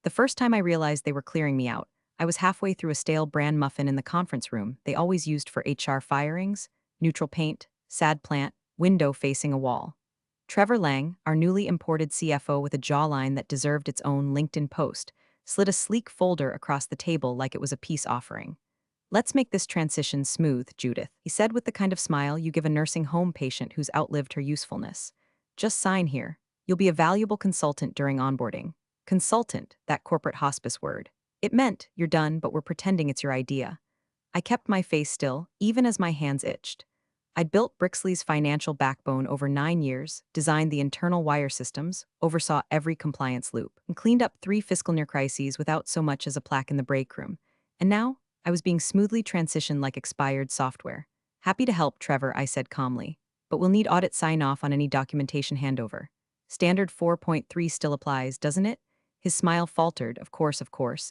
The first time I realized they were clearing me out, I was halfway through a stale bran muffin in the conference room they always used for HR firings, neutral paint, sad plant, window facing a wall. Trevor Lang, our newly imported CFO with a jawline that deserved its own LinkedIn post, slid a sleek folder across the table like it was a peace offering. "Let's make this transition smooth, Judith," he said with the kind of smile you give a nursing home patient who's outlived her usefulness. "Just sign here. You'll be a valuable consultant during onboarding." Consultant, that corporate hospice word. It meant, you're done, but we're pretending it's your idea. I kept my face still, even as my hands itched. I'd built Brixley's financial backbone over 9 years, designed the internal wire systems, oversaw every compliance loop, and cleaned up 3 fiscal year crises without so much as a plaque in the break room. And now, I was being smoothly transitioned like expired software. "Happy to help, Trevor," I said calmly. "But we'll need audit sign-off on any documentation handover. Standard 4.3 still applies, doesn't it?" His smile faltered. Of course,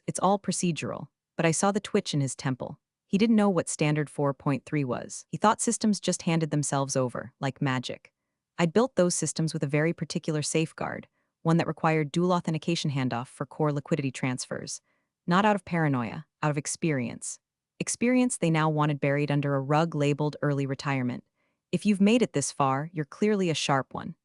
it's all procedural." But I saw the twitch in his temple. He didn't know what Standard 4.3 was. He thought systems just handed themselves over, like magic. I'd built those systems with a very particular safeguard, one that required dual authentication handoff for core liquidity transfers. Not out of paranoia, out of experience. Experience they now wanted buried under a rug labeled early retirement. If you've made it this far, you're clearly a sharp one.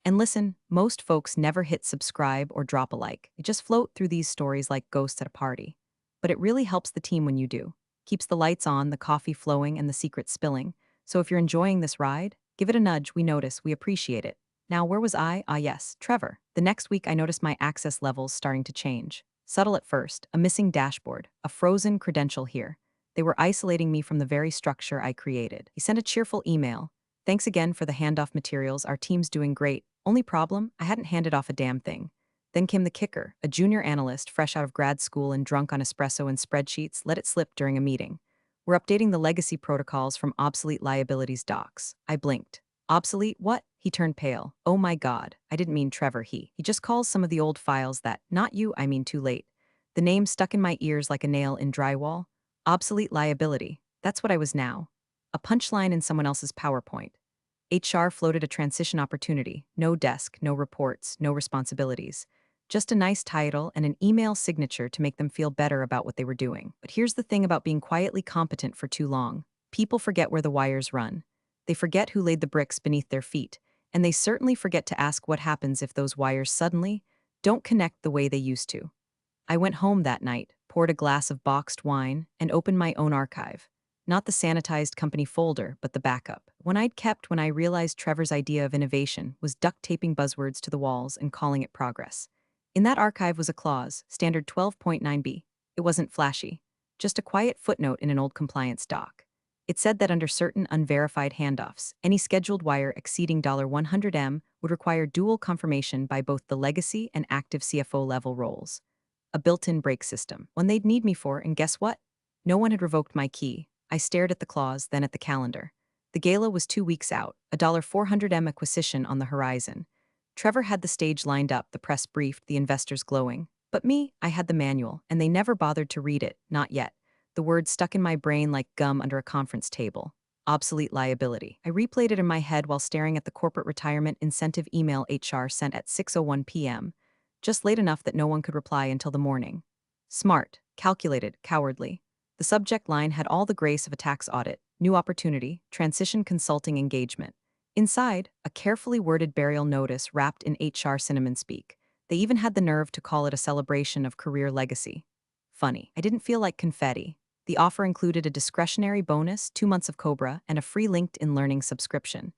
And listen, most folks never hit subscribe or drop a like. They just float through these stories like ghosts at a party. But it really helps the team when you do. Keeps the lights on, the coffee flowing, and the secrets spilling. So if you're enjoying this ride, give it a nudge. We notice, we appreciate it. Now, where was I? Ah, yes, Trevor. The next week, I noticed my access levels starting to change. Subtle at first, a missing dashboard, a frozen credential here. They were isolating me from the very structure I created. He sent a cheerful email. "Thanks again for the handoff materials. Our team's doing great. Only problem, I hadn't handed off a damn thing." Then came the kicker. A junior analyst, fresh out of grad school and drunk on espresso and spreadsheets, let it slip during a meeting. "We're updating the legacy protocols from Obsolete Liability's docs." I blinked. "Obsolete what?" He turned pale. "Oh my god, I didn't mean Trevor, he just calls some of the old files that, not you, I mean too late." The name stuck in my ears like a nail in drywall. Obsolete Liability. That's what I was now. A punchline in someone else's PowerPoint. HR floated a transition opportunity. No desk, no reports, no responsibilities. Just a nice title and an email signature to make them feel better about what they were doing. But here's the thing about being quietly competent for too long. People forget where the wires run. They forget who laid the bricks beneath their feet. And they certainly forget to ask what happens if those wires suddenly don't connect the way they used to. I went home that night, poured a glass of boxed wine, and opened my own archive. Not the sanitized company folder, but the backup. One I'd kept when I realized Trevor's idea of innovation was duct taping buzzwords to the walls and calling it progress. In that archive was a clause, Standard 12.9b. It wasn't flashy, just a quiet footnote in an old compliance doc. It said that under certain unverified handoffs, any scheduled wire exceeding $100M would require dual confirmation by both the legacy and active CFO level roles. A built-in brake system, one they'd need me for, and guess what? No one had revoked my key. I stared at the clause, then at the calendar. The gala was 2 weeks out, a $400M acquisition on the horizon. Trevor had the stage lined up, the press briefed, the investors glowing. But me, I had the manual, and they never bothered to read it, not yet. The words stuck in my brain like gum under a conference table. Obsolete liability. I replayed it in my head while staring at the corporate retirement incentive email HR sent at 6:01 p.m., just late enough that no one could reply until the morning. Smart, calculated, cowardly. The subject line had all the grace of a tax audit, new opportunity, transition consulting engagement. Inside, a carefully worded burial notice wrapped in HR cinnamon speak. They even had the nerve to call it a celebration of career legacy. Funny, I didn't feel like confetti. The offer included a discretionary bonus, 2 months of Cobra, and a free LinkedIn Learning subscription.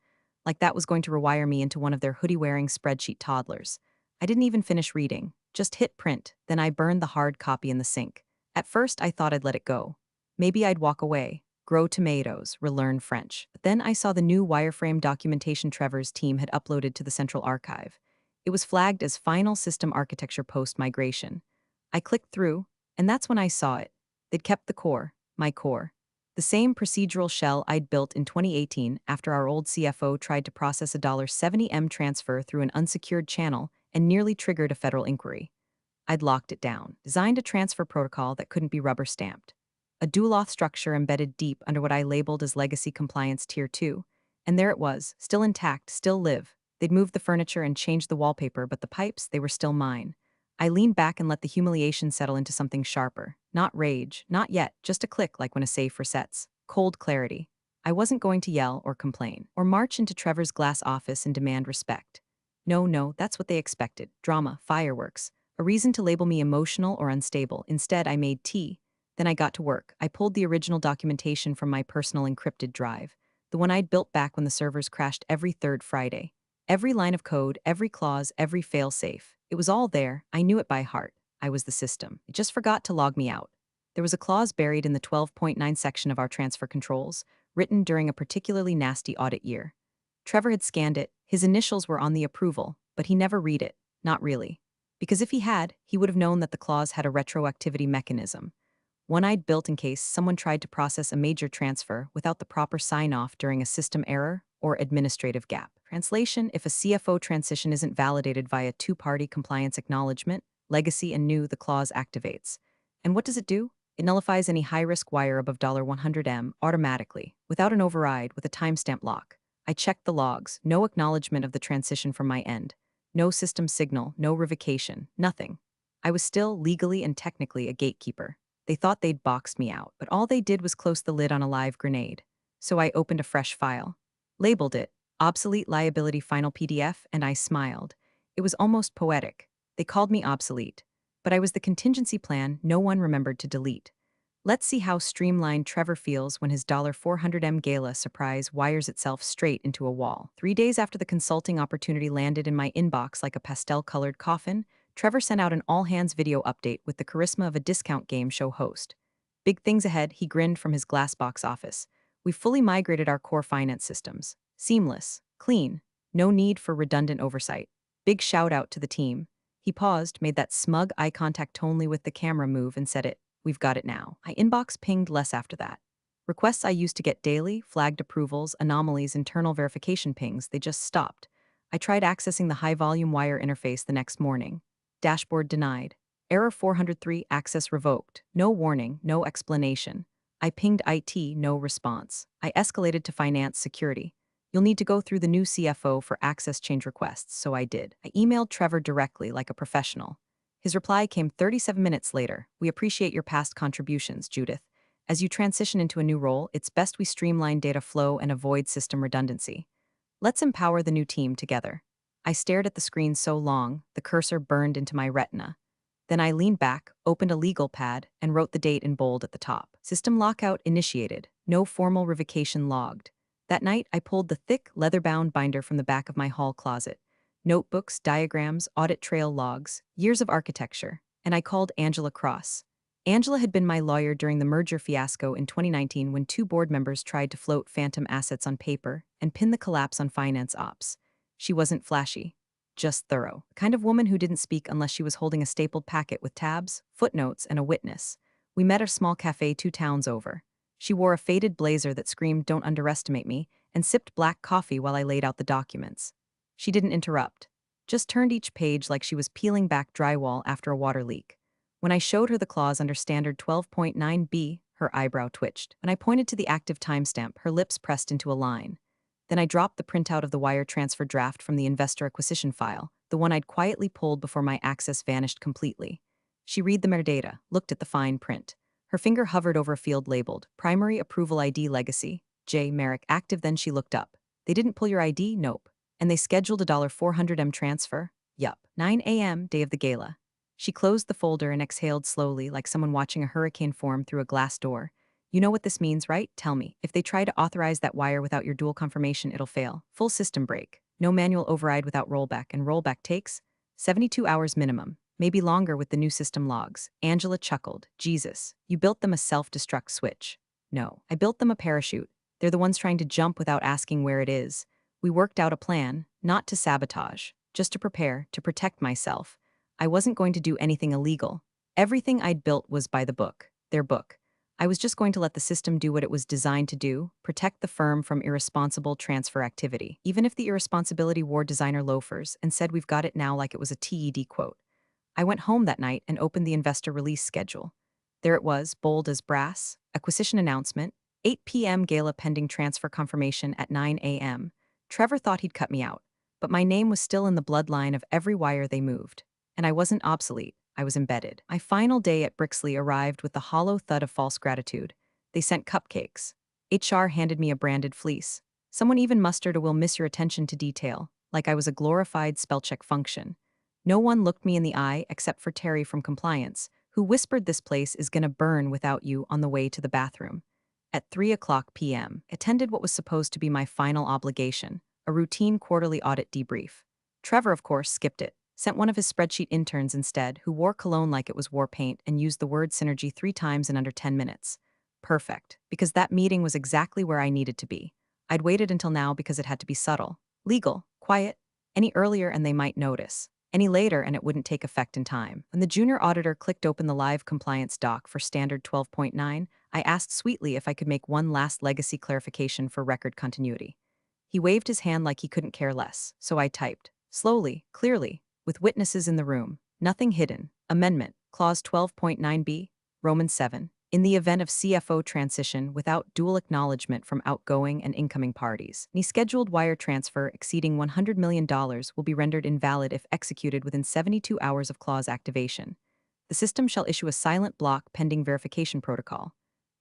Like that was going to rewire me into one of their hoodie-wearing spreadsheet toddlers. I didn't even finish reading, just hit print, then I burned the hard copy in the sink. At first, I thought I'd let it go. Maybe I'd walk away, grow tomatoes, relearn French. But then I saw the new wireframe documentation Trevor's team had uploaded to the central archive. It was flagged as final system architecture post-migration. I clicked through, and that's when I saw it. They'd kept the core, my core. The same procedural shell I'd built in 2018 after our old CFO tried to process a $70M transfer through an unsecured channel and nearly triggered a federal inquiry. I'd locked it down, designed a transfer protocol that couldn't be rubber-stamped. A dual auth structure embedded deep under what I labeled as Legacy Compliance Tier 2. And there it was, still intact, still live. They'd moved the furniture and changed the wallpaper, but the pipes, they were still mine. I leaned back and let the humiliation settle into something sharper. Not rage, not yet, just a click like when a safe resets. Cold clarity. I wasn't going to yell or complain, or march into Trevor's glass office and demand respect. No, no, that's what they expected. Drama, fireworks. A reason to label me emotional or unstable. Instead, I made tea. Then I got to work. I pulled the original documentation from my personal encrypted drive, the one I'd built back when the servers crashed every third Friday. Every line of code, every clause, every fail-safe. It was all there. I knew it by heart. I was the system. It just forgot to log me out. There was a clause buried in the 12.9 section of our transfer controls, written during a particularly nasty audit year. Trevor had scanned it. His initials were on the approval, but he never read it. Not really. Because if he had, he would have known that the clause had a retroactivity mechanism, one I'd built in case someone tried to process a major transfer without the proper sign-off during a system error or administrative gap. Translation: if a CFO transition isn't validated via two-party compliance acknowledgement, legacy and new, the clause activates. And what does it do? It nullifies any high-risk wire above $100M automatically, without an override, with a timestamp lock. I checked the logs, no acknowledgement of the transition from my end. No system signal, no revocation, nothing. I was still legally and technically a gatekeeper. They thought they'd boxed me out, but all they did was close the lid on a live grenade. So I opened a fresh file, labeled it Obsolete Liability Final PDF, and I smiled. It was almost poetic. They called me obsolete, but I was the contingency plan no one remembered to delete. Let's see how streamlined Trevor feels when his $400M gala surprise wires itself straight into a wall. 3 days after the consulting opportunity landed in my inbox like a pastel-colored coffin, Trevor sent out an all-hands video update with the charisma of a discount game show host. Big things ahead, he grinned from his glassbox office. We fully migrated our core finance systems. Seamless, clean, no need for redundant oversight. Big shout out to the team. He paused, made that smug eye contact only with the camera move and said it. We've got it now. My inbox pinged less after that. Requests I used to get daily, flagged approvals, anomalies, internal verification pings, they just stopped. I tried accessing the high-volume wire interface the next morning. Dashboard denied. Error 403, access revoked. No warning, no explanation. I pinged IT, no response. I escalated to finance security. You'll need to go through the new CFO for access change requests, so I did. I emailed Trevor directly like a professional. His reply came 37 minutes later. We appreciate your past contributions, Judith. As you transition into a new role, it's best we streamline data flow and avoid system redundancy. Let's empower the new team together. I stared at the screen so long, the cursor burned into my retina. Then I leaned back, opened a legal pad, and wrote the date in bold at the top. System lockout initiated. No formal revocation logged. That night, I pulled the thick, leather-bound binder from the back of my hall closet. Notebooks, diagrams, audit trail logs, years of architecture, and I called Angela Cross. Angela had been my lawyer during the merger fiasco in 2019 when two board members tried to float phantom assets on paper and pin the collapse on finance ops. She wasn't flashy, just thorough. The kind of woman who didn't speak unless she was holding a stapled packet with tabs, footnotes, and a witness. We met at a small cafe 2 towns over. She wore a faded blazer that screamed "Don't underestimate me," and sipped black coffee while I laid out the documents. She didn't interrupt, just turned each page like she was peeling back drywall after a water leak. When I showed her the clause under Standard 12.9b, her eyebrow twitched. When I pointed to the active timestamp, her lips pressed into a line. Then I dropped the printout of the wire transfer draft from the investor acquisition file, the one I'd quietly pulled before my access vanished completely. She read the metadata, looked at the fine print. Her finger hovered over a field labeled Primary Approval ID Legacy, J. Merrick Active. Then she looked up. They didn't pull your ID? Nope. And they scheduled a $400M transfer? Yup. 9 a.m., day of the gala. She closed the folder and exhaled slowly like someone watching a hurricane form through a glass door. You know what this means, right? Tell me. If they try to authorize that wire without your dual confirmation, it'll fail. Full system break. No manual override without rollback, and rollback takes 72 hours minimum. Maybe longer with the new system logs. Angela chuckled. Jesus, you built them a self-destruct switch. No, I built them a parachute. They're the ones trying to jump without asking where it is. We worked out a plan, not to sabotage, just to prepare, to protect myself. I wasn't going to do anything illegal. Everything I'd built was by the book, their book. I was just going to let the system do what it was designed to do, protect the firm from irresponsible transfer activity. Even if the irresponsibility wore designer loafers and said we've got it now like it was a TED quote. I went home that night and opened the investor release schedule. There it was, bold as brass, acquisition announcement, 8 p.m. gala pending transfer confirmation at 9 a.m. Trevor thought he'd cut me out, but my name was still in the bloodline of every wire they moved. And I wasn't obsolete, I was embedded. My final day at Brixley arrived with the hollow thud of false gratitude. They sent cupcakes. HR handed me a branded fleece. Someone even mustered a "will miss your attention to detail," like I was a glorified spell-check function. No one looked me in the eye except for Terry from compliance, who whispered this place is gonna burn without you on the way to the bathroom. At 3 p.m., attended what was supposed to be my final obligation, a routine quarterly audit debrief. Trevor, of course, skipped it, sent one of his spreadsheet interns instead, who wore cologne like it was war paint and used the word synergy 3 times in under 10 minutes. Perfect, because that meeting was exactly where I needed to be. I'd waited until now because it had to be subtle, legal, quiet. Any earlier and they might notice. Any later and it wouldn't take effect in time. When the junior auditor clicked open the live compliance doc for standard 12.9, I asked sweetly if I could make one last legacy clarification for record continuity. He waved his hand like he couldn't care less, so I typed. Slowly, clearly, with witnesses in the room. Nothing hidden. Amendment, Clause 12.9b, Roman 7. In the event of CFO transition without dual acknowledgement from outgoing and incoming parties, any scheduled wire transfer exceeding $100 million will be rendered invalid if executed within 72 hours of clause activation. The system shall issue a silent block pending verification protocol.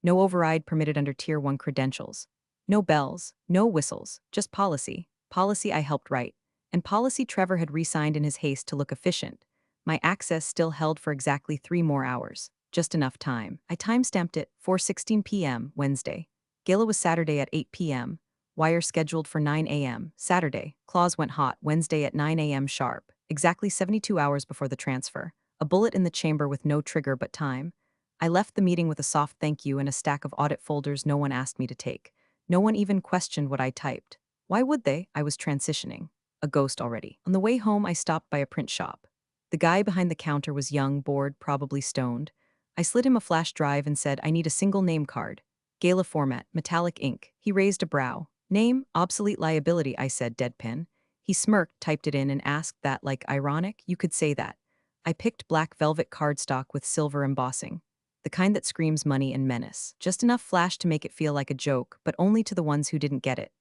No override permitted under Tier 1 credentials. No bells, no whistles, just policy. Policy I helped write. And policy Trevor had re-signed in his haste to look efficient. My access still held for exactly 3 more hours. Just enough time. I timestamped it, 4:16 p.m., Wednesday. Gala was Saturday at 8 p.m. Wire scheduled for 9 a.m., Saturday. Clause went hot, Wednesday at 9 a.m. sharp. Exactly 72 hours before the transfer. A bullet in the chamber with no trigger but time. I left the meeting with a soft thank you and a stack of audit folders no one asked me to take. No one even questioned what I typed. Why would they? I was transitioning. A ghost already. On the way home, I stopped by a print shop. The guy behind the counter was young, bored, probably stoned. I slid him a flash drive and said, I need a single name card. Gala format, metallic ink. He raised a brow. Name, Obsolete Liability, I said, deadpan. He smirked, typed it in, and asked that, like, ironic? You could say that. I picked black velvet cardstock with silver embossing. The kind that screams money and menace. Just enough flash to make it feel like a joke, but only to the ones who didn't get it.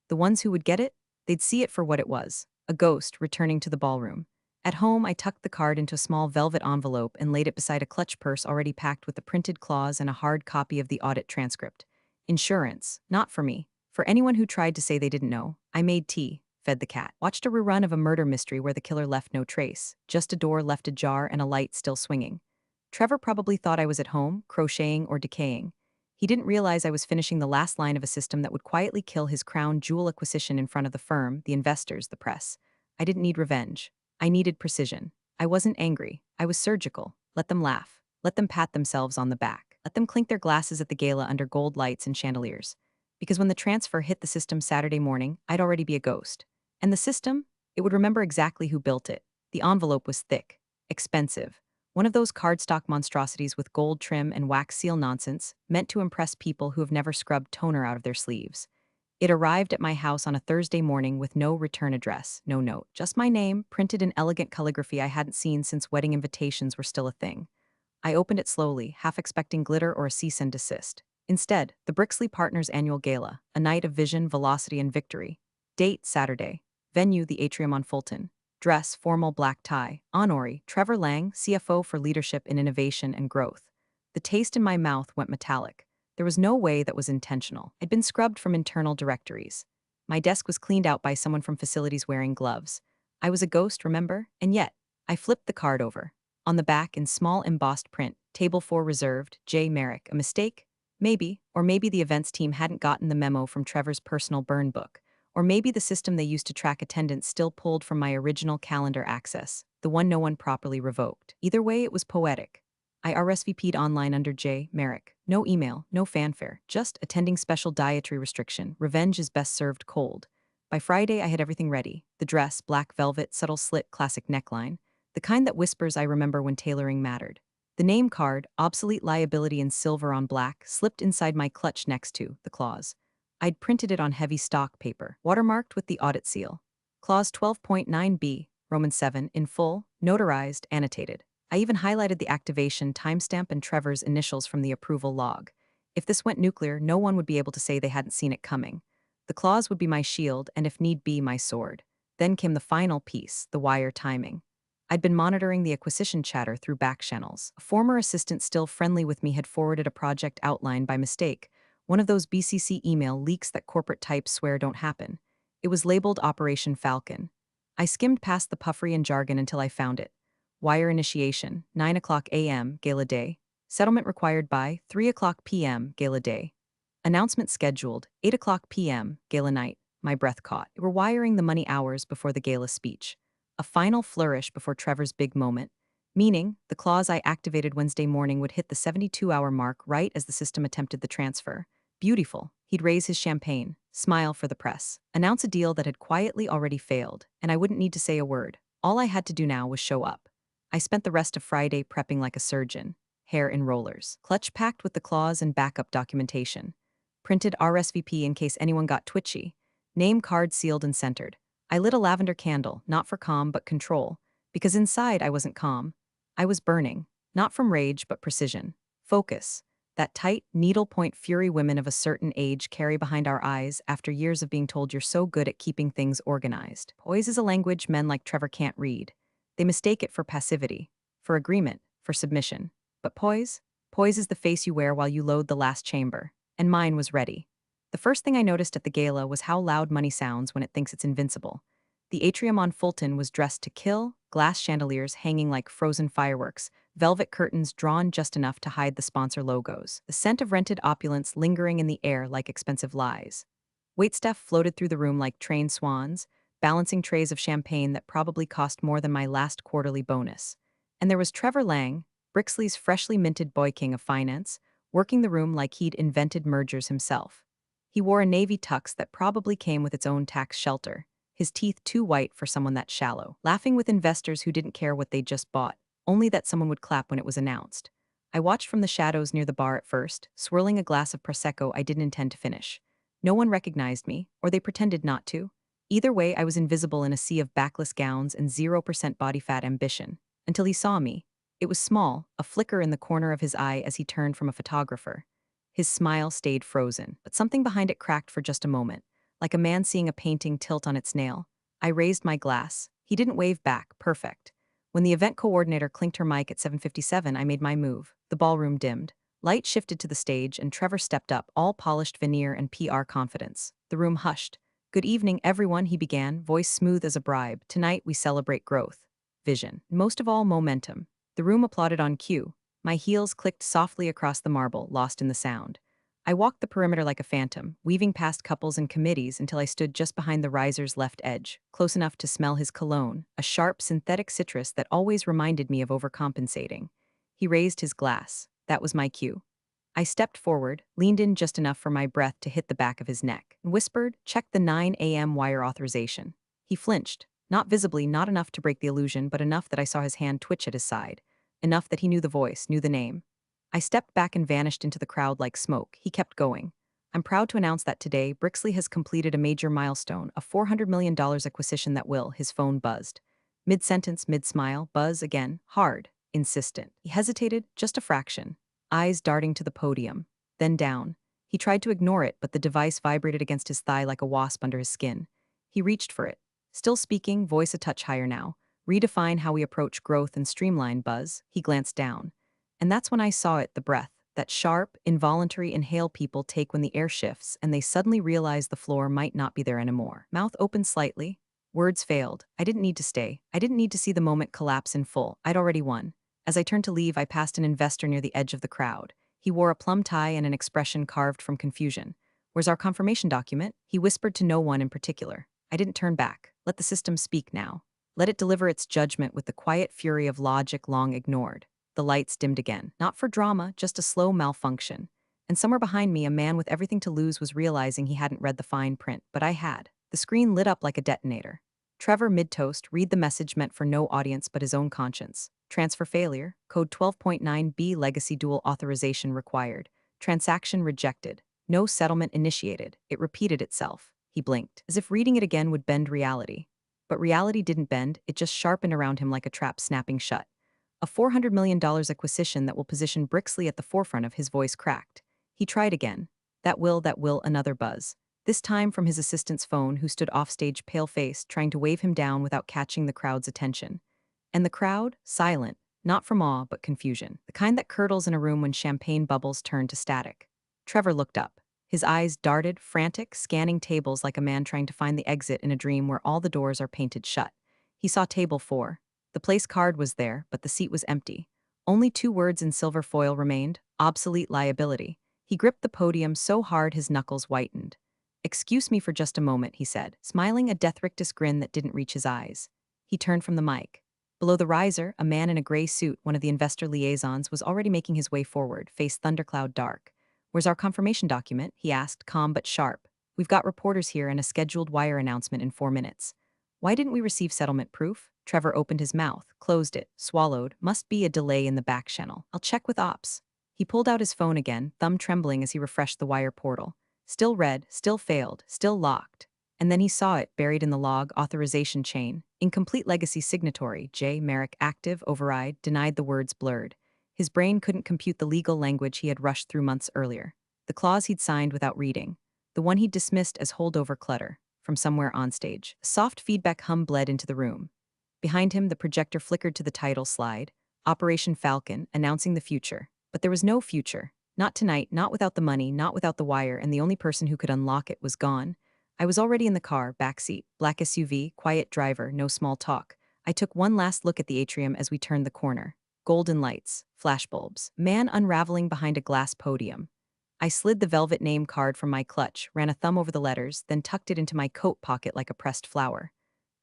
The ones who would get it? They'd see it for what it was. A ghost returning to the ballroom. At home, I tucked the card into a small velvet envelope and laid it beside a clutch purse already packed with the printed clause and a hard copy of the audit transcript. Insurance. Not for me. For anyone who tried to say they didn't know. I made tea, fed the cat, watched a rerun of a murder mystery where the killer left no trace, just a door left ajar and a light still swinging. Trevor probably thought I was at home, crocheting or decaying. He didn't realize I was finishing the last line of a system that would quietly kill his crown jewel acquisition in front of the firm, the investors, the press. I didn't need revenge. I needed precision. I wasn't angry. I was surgical. Let them laugh. Let them pat themselves on the back. Let them clink their glasses at the gala under gold lights and chandeliers. Because when the transfer hit the system Saturday morning, I'd already be a ghost. And the system? It would remember exactly who built it. The envelope was thick. Expensive. One of those cardstock monstrosities with gold trim and wax seal nonsense, meant to impress people who have never scrubbed toner out of their sleeves. It arrived at my house on a Thursday morning with no return address, no note, just my name, printed in elegant calligraphy I hadn't seen since wedding invitations were still a thing. I opened it slowly, half expecting glitter or a cease and desist. Instead, the Brixley Partners Annual Gala, a night of vision, velocity, and victory. Date, Saturday. Venue, the Atrium on Fulton. Dress, formal black tie. Honoree, Trevor Lang, CFO for Leadership in Innovation and Growth. The taste in my mouth went metallic. There was no way that was intentional. I'd been scrubbed from internal directories. My desk was cleaned out by someone from facilities wearing gloves. I was a ghost, remember? And yet, I flipped the card over. On the back, in small embossed print, Table 4 reserved, J. Merrick. A mistake? Maybe. Or maybe the events team hadn't gotten the memo from Trevor's personal burn book. Or maybe the system they used to track attendance still pulled from my original calendar access, the one no one properly revoked. Either way, it was poetic. I RSVP'd online under J. Merrick. No email, no fanfare, just attending special dietary restriction. Revenge is best served cold. By Friday, I had everything ready. The dress, black velvet, subtle slit, classic neckline. The kind that whispers I remember when tailoring mattered. The name card, Obsolete Liability in silver on black, slipped inside my clutch next to the clause. I'd printed it on heavy stock paper, watermarked with the audit seal. Clause 12.9b, Roman 7, in full, notarized, annotated. I even highlighted the activation timestamp and Trevor's initials from the approval log. If this went nuclear, no one would be able to say they hadn't seen it coming. The clause would be my shield and, if need be, my sword. Then came the final piece, the wire timing. I'd been monitoring the acquisition chatter through back channels. A former assistant still friendly with me had forwarded a project outline by mistake, one of those BCC email leaks that corporate types swear don't happen. It was labeled Operation Falcon. I skimmed past the puffery and jargon until I found it. Wire initiation, 9 o'clock a.m., gala day. Settlement required by 3 o'clock p.m., gala day. Announcement scheduled, 8 o'clock p.m., gala night. My breath caught. We're wiring the money hours before the gala speech. A final flourish before Trevor's big moment. Meaning, the clause I activated Wednesday morning would hit the 72-hour mark right as the system attempted the transfer. Beautiful. He'd raise his champagne, smile for the press, announce a deal that had quietly already failed, and I wouldn't need to say a word. All I had to do now was show up. I spent the rest of Friday prepping like a surgeon, hair in rollers, clutch packed with the clause and backup documentation. Printed RSVP in case anyone got twitchy. Name card sealed and centered. I lit a lavender candle, not for calm but control, because inside I wasn't calm. I was burning, not from rage but precision. Focus. That tight, needle-point fury women of a certain age carry behind our eyes after years of being told you're so good at keeping things organized. Poise is a language men like Trevor can't read. They mistake it for passivity, for agreement, for submission. But poise? Poise is the face you wear while you load the last chamber. And mine was ready. The first thing I noticed at the gala was how loud money sounds when it thinks it's invincible. The atrium on Fulton was dressed to kill, glass chandeliers hanging like frozen fireworks, velvet curtains drawn just enough to hide the sponsor logos, the scent of rented opulence lingering in the air like expensive lies. Waitstaff floated through the room like trained swans, balancing trays of champagne that probably cost more than my last quarterly bonus. And there was Trevor Lang, Brixley's freshly minted boy king of finance, working the room like he'd invented mergers himself. He wore a navy tux that probably came with its own tax shelter, his teeth too white for someone that shallow, laughing with investors who didn't care what they'd just bought, only that someone would clap when it was announced. I watched from the shadows near the bar at first, swirling a glass of Prosecco I didn't intend to finish. No one recognized me, or they pretended not to. Either way, I was invisible in a sea of backless gowns and 0% body fat ambition. Until he saw me. It was small, a flicker in the corner of his eye as he turned from a photographer. His smile stayed frozen, but something behind it cracked for just a moment, like a man seeing a painting tilt on its nail. I raised my glass. He didn't wave back, perfect. When the event coordinator clinked her mic at 7:57, I made my move. The ballroom dimmed. Light shifted to the stage and Trevor stepped up, all polished veneer and PR confidence. The room hushed. "Good evening, everyone," he began, voice smooth as a bribe. "Tonight we celebrate growth, vision, and most of all, momentum." The room applauded on cue. My heels clicked softly across the marble, lost in the sound. I walked the perimeter like a phantom, weaving past couples and committees until I stood just behind the riser's left edge, close enough to smell his cologne, a sharp synthetic citrus that always reminded me of overcompensating. He raised his glass. That was my cue. I stepped forward, leaned in just enough for my breath to hit the back of his neck, and whispered, "Check the 9 a.m. wire authorization." He flinched, not visibly, not enough to break the illusion, but enough that I saw his hand twitch at his side, enough that he knew the voice, knew the name. I stepped back and vanished into the crowd like smoke. He kept going. "I'm proud to announce that today, Brixley has completed a major milestone, a $400 million acquisition that will," his phone buzzed. Mid-sentence, mid-smile, buzz again, hard, insistent. He hesitated, just a fraction, eyes darting to the podium, then down. He tried to ignore it, but the device vibrated against his thigh like a wasp under his skin. He reached for it. Still speaking, voice a touch higher now. "Redefine how we approach growth and streamline," buzz. He glanced down. And that's when I saw it, the breath, that sharp, involuntary inhale people take when the air shifts and they suddenly realize the floor might not be there anymore. Mouth opened slightly. Words failed. I didn't need to stay. I didn't need to see the moment collapse in full. I'd already won. As I turned to leave, I passed an investor near the edge of the crowd. He wore a plum tie and an expression carved from confusion. "Where's our confirmation document?" He whispered to no one in particular. I didn't turn back. Let the system speak now. Let it deliver its judgment with the quiet fury of logic long ignored. The lights dimmed again. Not for drama, just a slow malfunction. And somewhere behind me, a man with everything to lose was realizing he hadn't read the fine print, but I had. The screen lit up like a detonator. "Trevor, mid-toast, read the message meant for no audience but his own conscience. Transfer failure. Code 12.9b legacy dual authorization required. Transaction rejected. No settlement initiated." It repeated itself. He blinked, as if reading it again would bend reality. But reality didn't bend, it just sharpened around him like a trap snapping shut. "A $400 million acquisition that will position Brixley at the forefront," of his voice cracked. He tried again. That will, another buzz. This time from his assistant's phone, who stood offstage pale-faced, trying to wave him down without catching the crowd's attention. And the crowd? Silent, not from awe, but confusion. The kind that curdles in a room when champagne bubbles turn to static. Trevor looked up. His eyes darted, frantic, scanning tables like a man trying to find the exit in a dream where all the doors are painted shut. He saw table 4. The place card was there, but the seat was empty. Only 2 words in silver foil remained: obsolete liability. He gripped the podium so hard his knuckles whitened. "Excuse me for just a moment," he said, smiling a death rictus grin that didn't reach his eyes. He turned from the mic. Below the riser, a man in a gray suit, one of the investor liaisons, was already making his way forward, face thundercloud dark. "Where's our confirmation document?" he asked, calm but sharp. "We've got reporters here and a scheduled wire announcement in 4 minutes." "Why didn't we receive settlement proof?" Trevor opened his mouth, closed it, swallowed. "Must be a delay in the back channel. I'll check with ops." He pulled out his phone again, thumb trembling as he refreshed the wire portal. Still red, still failed, still locked. And then he saw it, buried in the log authorization chain. Incomplete legacy signatory, J. Merrick active, override, denied, the words blurred. His brain couldn't compute the legal language he had rushed through months earlier. The clause he'd signed without reading. The one he'd dismissed as holdover clutter. From somewhere onstage, a soft feedback hum bled into the room. Behind him, the projector flickered to the title slide, Operation Falcon, announcing the future. But there was no future. Not tonight, not without the money, not without the wire, and the only person who could unlock it was gone. I was already in the car, backseat, black SUV, quiet driver, no small talk. I took one last look at the atrium as we turned the corner. Golden lights, flashbulbs, man unraveling behind a glass podium. I slid the velvet name card from my clutch, ran a thumb over the letters, then tucked it into my coat pocket like a pressed flower.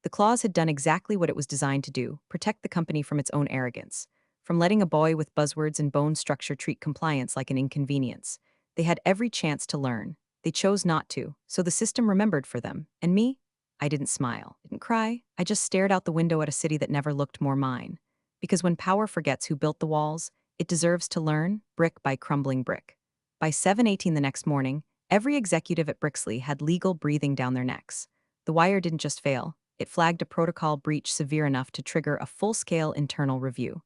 The clause had done exactly what it was designed to do: protect the company from its own arrogance. From letting a boy with buzzwords and bone structure treat compliance like an inconvenience. They had every chance to learn. They chose not to, so the system remembered for them. And me? I didn't smile, didn't cry. I just stared out the window at a city that never looked more mine. Because when power forgets who built the walls, it deserves to learn, brick by crumbling brick. By 7:18 the next morning, every executive at Brixley had legal breathing down their necks. The wire didn't just fail, it flagged a protocol breach severe enough to trigger a full-scale internal review.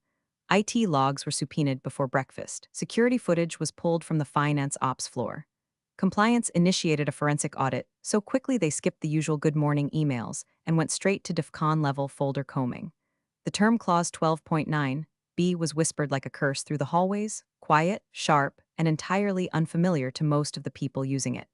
IT logs were subpoenaed before breakfast. Security footage was pulled from the finance ops floor. Compliance initiated a forensic audit, so quickly they skipped the usual good morning emails and went straight to DEFCON level folder combing. The term clause 12.9b was whispered like a curse through the hallways, quiet, sharp, and entirely unfamiliar to most of the people using it.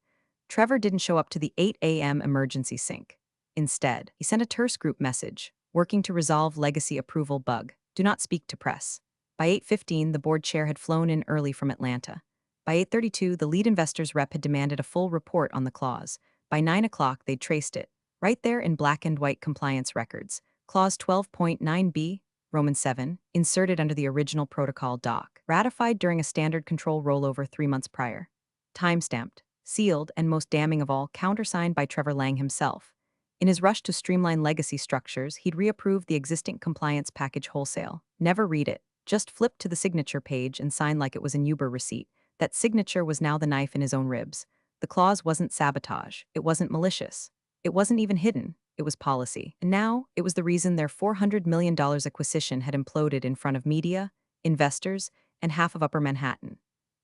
Trevor didn't show up to the 8 a.m. emergency sync. Instead, he sent a terse group message, working to resolve legacy approval bug. Do not speak to press. By 8:15, the board chair had flown in early from Atlanta. By 8:32, the lead investor's rep had demanded a full report on the clause. By 9 o'clock, they'd traced it, right there in black and white compliance records. Clause 12.9b, Roman 7, inserted under the original protocol doc, ratified during a standard control rollover 3 months prior. Time-stamped, sealed, and most damning of all, countersigned by Trevor Lang himself. In his rush to streamline legacy structures, he'd reapproved the existing compliance package wholesale. Never read it. Just flip to the signature page and sign like it was an Uber receipt. That signature was now the knife in his own ribs. The clause wasn't sabotage. It wasn't malicious. It wasn't even hidden. It was policy. And now, it was the reason their $400 million acquisition had imploded in front of media, investors, and half of Upper Manhattan.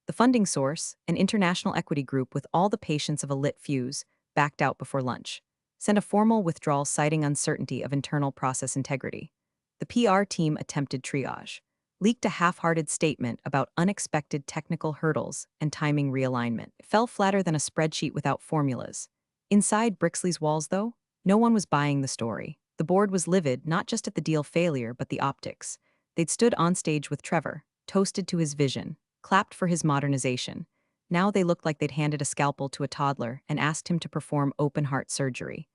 The funding source, an international equity group with all the patience of a lit fuse, backed out before lunch. Sent a formal withdrawal citing uncertainty of internal process integrity. The PR team attempted triage. Leaked a half-hearted statement about unexpected technical hurdles and timing realignment. It fell flatter than a spreadsheet without formulas. Inside Brixley's walls, though, no one was buying the story. The board was livid, not just at the deal failure, but the optics. They'd stood on stage with Trevor, toasted to his vision, clapped for his modernization. Now they looked like they'd handed a scalpel to a toddler and asked him to perform open-heart surgery.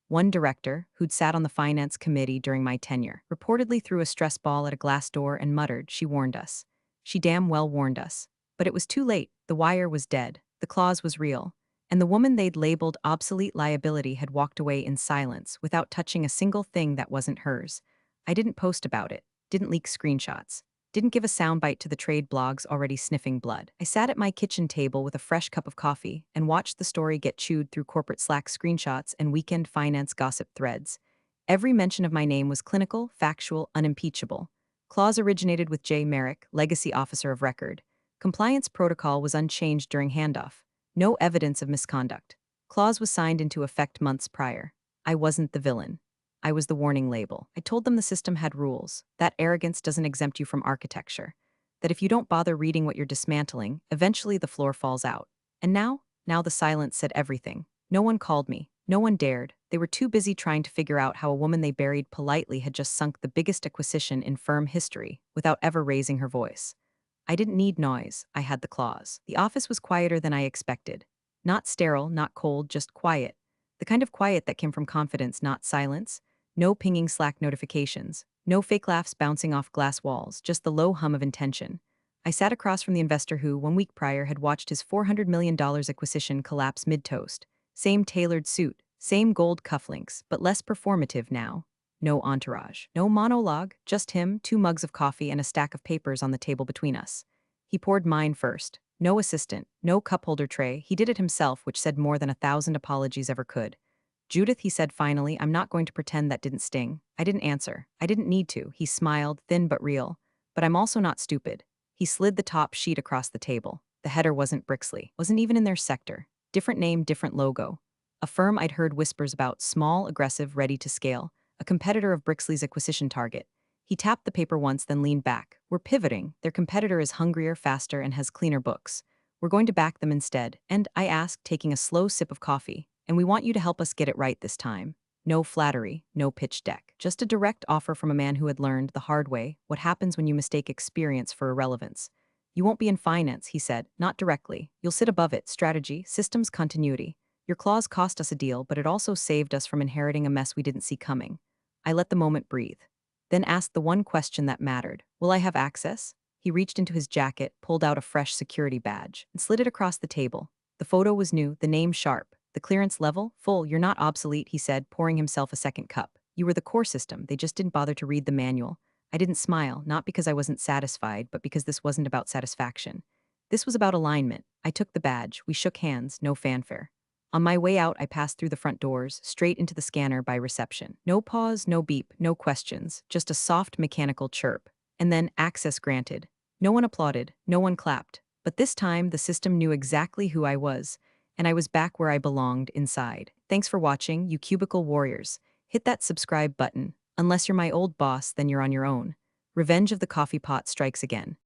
One director, who'd sat on the finance committee during my tenure, reportedly threw a stress ball at a glass door and muttered, "She warned us. She damn well warned us." But it was too late. The wire was dead. The clause was real. And the woman they'd labeled obsolete liability had walked away in silence without touching a single thing that wasn't hers. I didn't post about it, didn't leak screenshots, didn't give a soundbite to the trade blogs already sniffing blood. I sat at my kitchen table with a fresh cup of coffee and watched the story get chewed through corporate Slack screenshots and weekend finance gossip threads. Every mention of my name was clinical, factual, unimpeachable. Clause originated with J. Merrick, legacy officer of record. Compliance protocol was unchanged during handoff. No evidence of misconduct. Clause was signed into effect months prior. I wasn't the villain. I was the warning label. I told them the system had rules, that arrogance doesn't exempt you from architecture, that if you don't bother reading what you're dismantling, eventually the floor falls out. And now the silence said everything. No one called me. No one dared. They were too busy trying to figure out how a woman they buried politely had just sunk the biggest acquisition in firm history without ever raising her voice. I didn't need noise. I had the claws. The office was quieter than I expected. Not sterile, not cold, just quiet. The kind of quiet that came from confidence, not silence. No pinging Slack notifications. No fake laughs bouncing off glass walls, just the low hum of intention. I sat across from the investor who, 1 week prior, had watched his $400 million acquisition collapse mid-toast. Same tailored suit, same gold cufflinks, but less performative now. No entourage, no monologue, just him, 2 mugs of coffee, and a stack of papers on the table between us. He poured mine first. No assistant, no cup holder tray, he did it himself, which said more than 1,000 apologies ever could. Judith, he said finally, I'm not going to pretend that didn't sting. I didn't answer. I didn't need to. He smiled, thin but real. But I'm also not stupid. He slid the top sheet across the table. The header wasn't Brixley, wasn't even in their sector. Different name, different logo. A firm I'd heard whispers about, small, aggressive, ready to scale, a competitor of Brixley's acquisition target. He tapped the paper once, then leaned back. We're pivoting. Their competitor is hungrier, faster, and has cleaner books. We're going to back them instead. And I asked, taking a slow sip of coffee, and we want you to help us get it right this time. No flattery, no pitch deck. Just a direct offer from a man who had learned the hard way what happens when you mistake experience for irrelevance. You won't be in finance, he said, not directly. You'll sit above it, strategy, systems, continuity. Your clause cost us a deal, but it also saved us from inheriting a mess we didn't see coming. I let the moment breathe. Then asked the one question that mattered. Will I have access? He reached into his jacket, pulled out a fresh security badge, and slid it across the table. The photo was new, the name sharp. The clearance level? Full. You're not obsolete, he said, pouring himself a second cup. You were the core system. They just didn't bother to read the manual. I didn't smile, not because I wasn't satisfied, but because this wasn't about satisfaction. This was about alignment. I took the badge. We shook hands, no fanfare. On my way out, I passed through the front doors, straight into the scanner by reception. No pause, no beep, no questions, just a soft mechanical chirp. And then access granted. No one applauded, no one clapped. But this time, the system knew exactly who I was, and I was back where I belonged, inside. Thanks for watching, you cubicle warriors. Hit that subscribe button. Unless you're my old boss, then you're on your own. Revenge of the coffee pot strikes again.